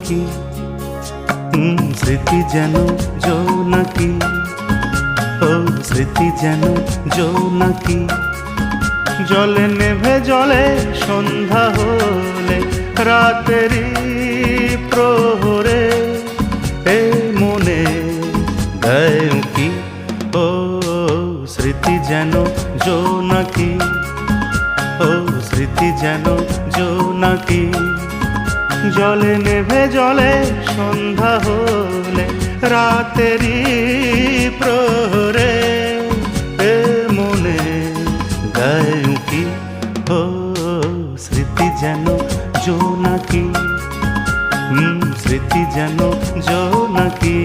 জোনাকি, স্মৃতি যেন জোনাকি, ও স্মৃতি যেন জোনাকি। জলে নেভে জলে সন্ধ্যা হলে, রাতেরই প্রহরে এ মনে দেয় উঁকি। ও স্মৃতি যেন জোনাকি, ও স্মৃতি যেন জোনাকি। জলে নেভে জলে সন্ধ্যা হলে, রাতেরই প্রহরে এ মনে গায়ে উঁকি। ও স্মৃতি যেন জোনাকি, স্মৃতি যেন জোনাকি।